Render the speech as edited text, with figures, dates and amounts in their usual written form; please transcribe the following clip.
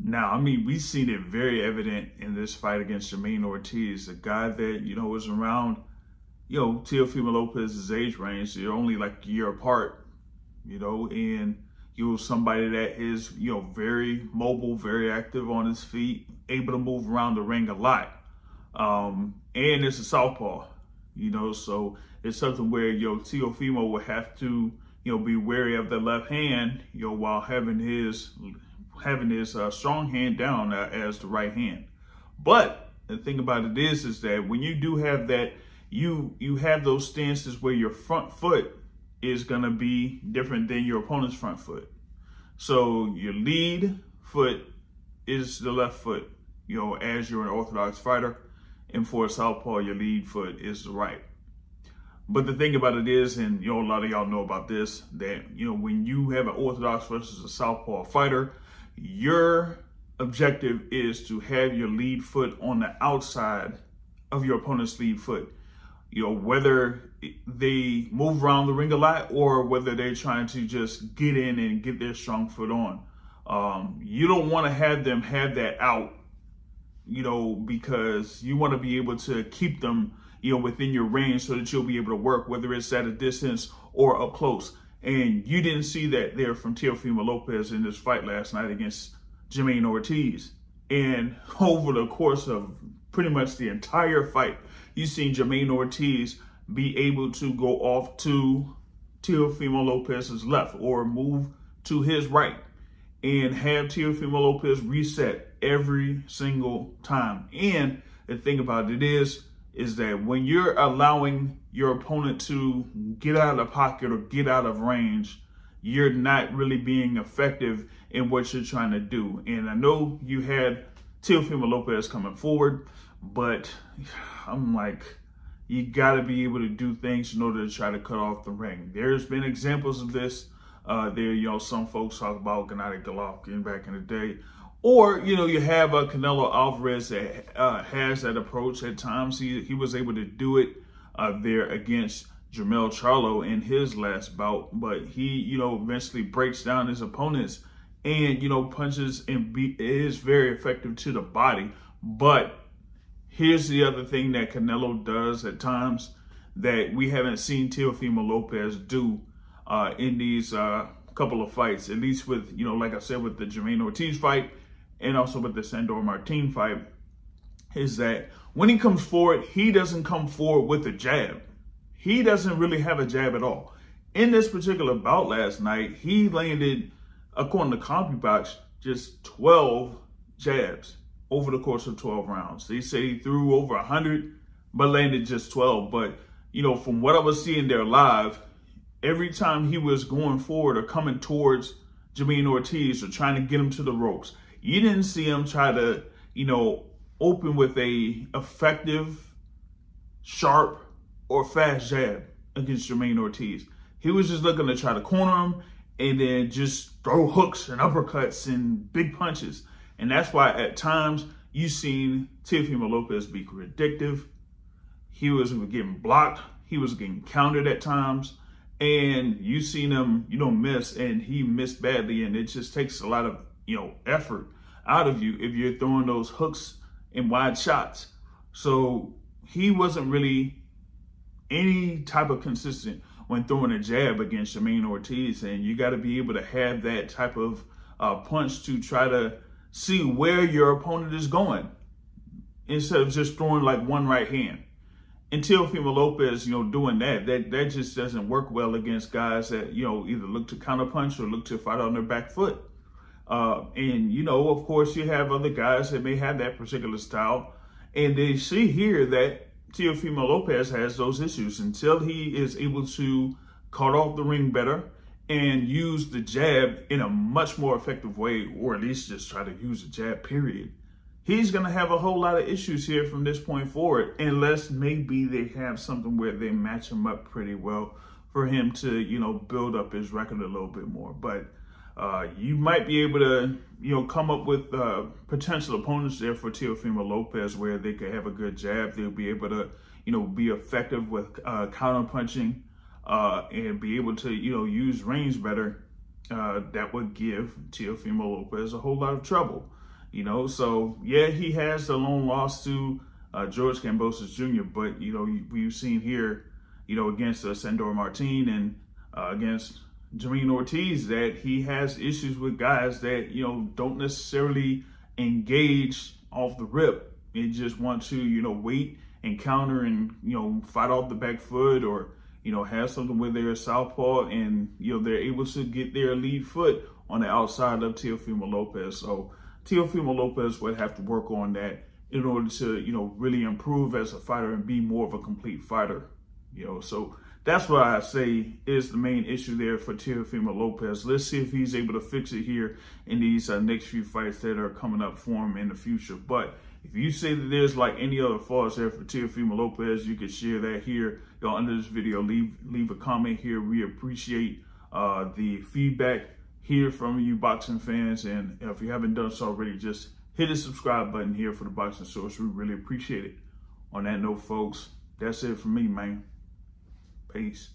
Now, I mean, we've seen it very evident in this fight against Jamaine Ortiz, a guy that, was around, Teofimo Lopez's age range. They're only like a year apart, and somebody that is, very mobile, very active on his feet, able to move around the ring a lot. And it's a southpaw, so it's something where, Teofimo will have to, be wary of the left hand, while having his strong hand down as the right hand. But the thing about it is that when you do have that, you have those stances where your front foot is going to be different than your opponent's front foot. So your lead foot is the left foot, as you're an orthodox fighter. And for a southpaw, your lead foot is the right. But the thing about it is, and a lot of y'all know about this, that when you have an orthodox versus a southpaw fighter, your objective is to have your lead foot on the outside of your opponent's lead foot. Whether they move around the ring a lot or whether they're trying to just get in and get their strong foot on. You don't want to have them have that out, because you want to be able to keep them, within your range so that you'll be able to work, whether it's at a distance or up close. And you didn't see that there from Teofimo Lopez in this fight last night against Jamaine Ortiz. And over the course of pretty much the entire fight, you've seen Jamaine Ortiz be able to go off to Teofimo Lopez's left or move to his right and have Teofimo Lopez reset every single time. And the thing about it is that when you're allowing your opponent to get out of the pocket or get out of range, you're not really being effective in what you're trying to do. And I know you had Teofimo Lopez coming forward, but I'm like, you got to be able to do things in order to try to cut off the ring. There's been examples of this. Some folks talk about Gennady Golovkin back in the day. Or, you have Canelo Alvarez that has that approach at times. He was able to do it there against Jermell Charlo in his last bout. But he, eventually breaks down his opponents and, punches and is very effective to the body. But here's the other thing that Canelo does at times that we haven't seen Teofimo Lopez do in these couple of fights, at least with, like I said, with the Jamaine Ortiz fight and also with the Sandor Martin fight, is that when he comes forward, he doesn't come forward with a jab. He doesn't really have a jab at all. In this particular bout last night, he landed, according to CompuBox, just 12 jabs over the course of 12 rounds. They say he threw over 100, but landed just 12. But, from what I was seeing there live, every time he was going forward or coming towards Jamaine Ortiz or trying to get him to the ropes, you didn't see him try to, open with a effective, sharp, or fast jab against Jamaine Ortiz. He was just looking to try to corner him and then just throw hooks and uppercuts and big punches. And that's why at times you've seen Teofimo Lopez be predictive. He was getting blocked. He was getting countered at times. And you've seen him, miss, and he missed badly. And it just takes a lot of, effort out of you if you're throwing those hooks and wide shots. So he wasn't really any type of consistent when throwing a jab against Jamaine Ortiz. And you got to be able to have that type of punch to try to see where your opponent is going instead of just throwing like one right hand. And Teofimo Lopez, doing that just doesn't work well against guys that, either look to counterpunch or look to fight on their back foot. And, of course, you have other guys that may have that particular style. And they see here that Teofimo Lopez has those issues until he is able to cut off the ring better and use the jab in a much more effective way, or at least just try to use the jab, period. He's going to have a whole lot of issues here from this point forward, unless maybe they have something where they match him up pretty well for him to, build up his record a little bit more. But you might be able to, come up with potential opponents there for Teofimo Lopez where they could have a good jab. They'll be able to, be effective with counter punching and be able to, use range better. That would give Teofimo Lopez a whole lot of trouble. So yeah, he has the lone loss to George Kambosos Jr., but we've seen here, against Sandor Martin and against Jamaine Ortiz, that he has issues with guys that don't necessarily engage off the rip and just want to wait and counter and fight off the back foot, or have something where they're a southpaw and they're able to get their lead foot on the outside of Teofimo Lopez. So Teofimo Lopez would have to work on that in order to really improve as a fighter and be more of a complete fighter. So that's what I say is the main issue there for Teofimo Lopez. Let's see if he's able to fix it here in these next few fights that are coming up for him in the future. But if you say that there's like any other faults there for Teofimo Lopez, you can share that here under this video. Leave a comment here. We appreciate the feedback here from you boxing fans. And if you haven't done so already, just hit the subscribe button here for the Boxing Source. We really appreciate it. On that note, folks, that's it for me, man. Peace.